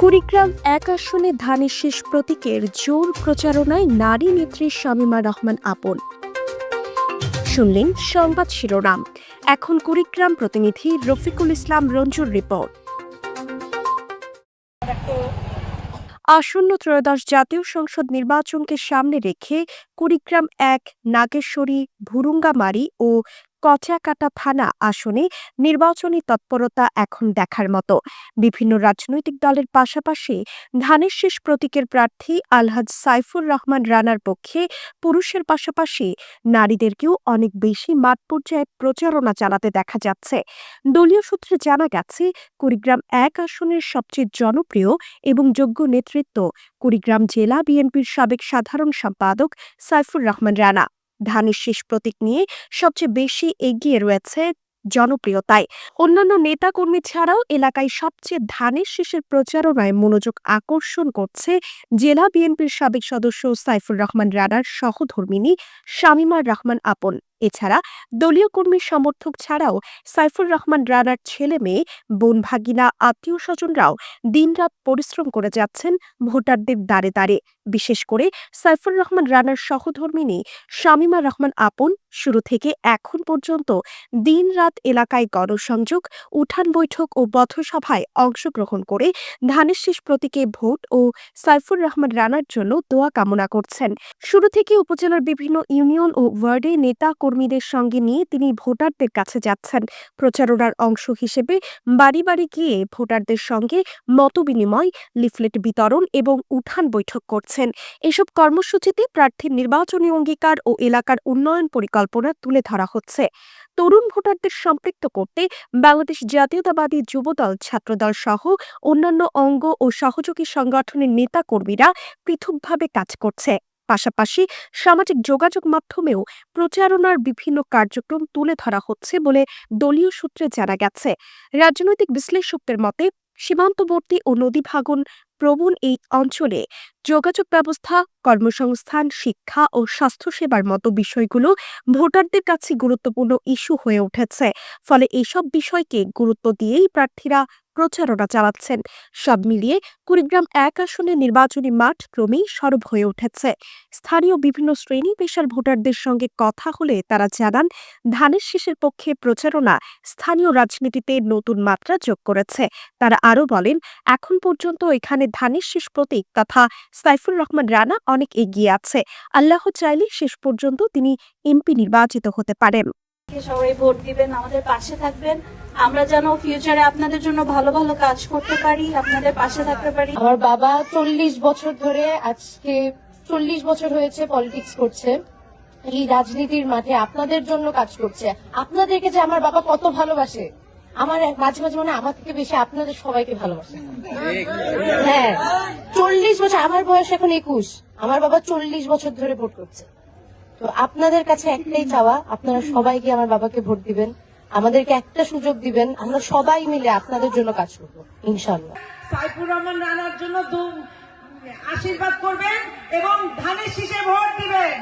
কুড়িগ্রাম এক আসনে ধানের শীষ প্রতীকের জোর প্রচারণায় নারী নেত্রী শামীমা রহমান আপন। শুনলেন সংবাদ শিরোনাম। এখন কুড়িগ্রাম প্রতিনিধি রফিকুল ইসলাম রঞ্জুর রিপোর্ট। আসন্ন ত্রয়োদশ জাতীয় সংসদ নির্বাচনকে সামনে রেখে কুড়িগ্রাম এক, নাগেশ্বরী, ভুরুঙ্গামারী ও কচাকাটা থানা আসনে নির্বাচনী তৎপরতা এখন দেখার মতো। বিভিন্ন রাজনৈতিক দলের পাশাপাশি ধানের শীষ প্রতীকের প্রার্থী আলহাজ সাইফুর রহমান রানার পক্ষে পুরুষের পাশাপাশি নারীদেরকেও অনেক বেশি মাঠ পর্যায়ে প্রচারণা চালাতে দেখা যাচ্ছে। দলীয় সূত্রে জানা গেছে, কুড়িগ্রাম এক আসনের সবচেয়ে জনপ্রিয় এবং যোগ্য নেতৃত্ব কুড়িগ্রাম জেলা বিএনপির সাবেক সাধারণ সম্পাদক সাইফুর রহমান রানা। ধানের শীষ প্রতীক নিয়ে সবচেয়ে বেশি এগিয়ে রয়েছে জনপ্রিয়তায়। অন্যান্য নেতাকর্মী ছাড়াও এলাকায় সবচেয়ে ধানের শীষের প্রচারণায় মনোযোগ আকর্ষণ করছে জেলা বিএনপির সাবেক সদস্য সাইফুর রহমান রানার সহধর্মিণী শামীমা রহমান আপন। এছাড়া দলীয় কর্মী সমর্থক ছাড়াও সাইফুর রহমান রানার ছেলে মেয়ে, বোন ভাগিনা, আত্মীয় স্বজনরাও দিনরাত পরিশ্রম করে যাচ্ছেন ভোটারদের দ্বারে দ্বারে। বিশেষ করে সাইফুর রহমান রানার সহধর্মিণী শামীমা রহমান আপন শুরু থেকে এখন পর্যন্ত দিনরাত এলাকায় গণসংযোগ, উঠান বৈঠক ও পথসভায় অংশগ্রহণ করে ধানের শীষ প্রতীকে ভোট ও সাইফুর রহমান রানার জন্য দোয়া কামনা করছেন। শুরু থেকে উপজেলার বিভিন্ন ইউনিয়ন ও ওয়ার্ডে নেতা কর্মীদের সঙ্গে নিয়ে তিনি ভোটারদের কাছে যাচ্ছেন। প্রচারণার অংশ হিসেবে বাড়ি বাড়ি গিয়ে ভোটারদের সঙ্গে মতবিনিময়, লিফলেট বিতরণ এবং উঠান বৈঠক করছেন। এসব কর্মসূচিতে প্রার্থীর নির্বাচনী অঙ্গীকার ও এলাকার উন্নয়ন পরিকল্পনা তুলে ধরা হচ্ছে। তরুণ ভোটারদের সম্পৃক্ত করতে বাংলাদেশ জাতীয়তাবাদী যুবদল, ছাত্রদল সহ অন্যান্য অঙ্গ ও সহযোগী সংগঠনের নেতাকর্মীরা পৃথকভাবে কাজ করছে। পাশাপাশি সামাজিক যোগাযোগ মাধ্যমেও প্রচারণার বিভিন্ন কার্যক্রম তুলে ধরা হচ্ছে বলে দলীয় সূত্রে জানা গেছে। রাজনৈতিক বিশ্লেষকদের মতে, সীমান্তবর্তী ও নদীভাঙন প্রবণ এই অঞ্চলে যোগাযোগ ব্যবস্থা, কর্মসংস্থান, শিক্ষা ও স্বাস্থ্যসেবার মতো বিষয়গুলো ভোটারদের কাছে গুরুত্বপূর্ণ ইস্যু হয়ে উঠেছে। ফলে এসব বিষয়কে গুরুত্ব দিয়েই প্রার্থীরা প্রচারণা চালাচ্ছেন। সব মিলিয়ে কুড়িগ্রাম এক আসনে নির্বাচনী মাঠ ক্রমেই সরব হয়ে উঠেছে। স্থানীয় বিভিন্ন শ্রেণী পেশার ভোটারদের সঙ্গে কথা হলে তারা জানান, ধানের শীষের পক্ষে প্রচারণা স্থানীয় রাজনীতিতে নতুন মাত্রা যোগ করেছে। তারা আরও বলেন, এখন পর্যন্ত এখানে ধানের শীষ প্রতীক তথা সাইফুর রহমান রানা অনেক এগিয়ে আছে। আল্লাহ চাইলে শেষ পর্যন্ত তিনি এমপি নির্বাচিত হতে পারেন। সবাই ভোট দিবেন, আমাদের পাশে থাকবেন। আমরা যেন ফিউচারে আপনাদের জন্য ভালো ভালো কাজ করতে পারি, আপনাদের পাশে থাকতে পারি। আমার বাবা 40 বছর ধরে, আজকে 40 বছর হয়েছে পলিটিক্স করছে, এই রাজনীতির মাঠে আপনাদের জন্য কাজ করছে। আপনাদেরকে যে আমার বাবা কত ভালোবাসে, আমার মাঝে মাঝে মনে আমার থেকে বেশি আপনাদের সবাইকে ভালোবাসে। হ্যাঁ, 40 বছর, আমার বয়স এখন 21, আমার বাবা 40 বছর ধরে ভোট করছে। তো আপনাদের কাছে একটাই চাওয়া, আপনারা সবাই গিয়ে আমার বাবাকে ভোট দিবেন, আমাদেরকে একটা সুযোগ দিবেন, আমরা সবাই মিলে আপনাদের জন্য কাজ করবো ইনশাআল্লাহ। সাইফুর রহমান রানার জন্য আশীর্বাদ করবেন এবং ধানের শীষে ভোট দিবেন।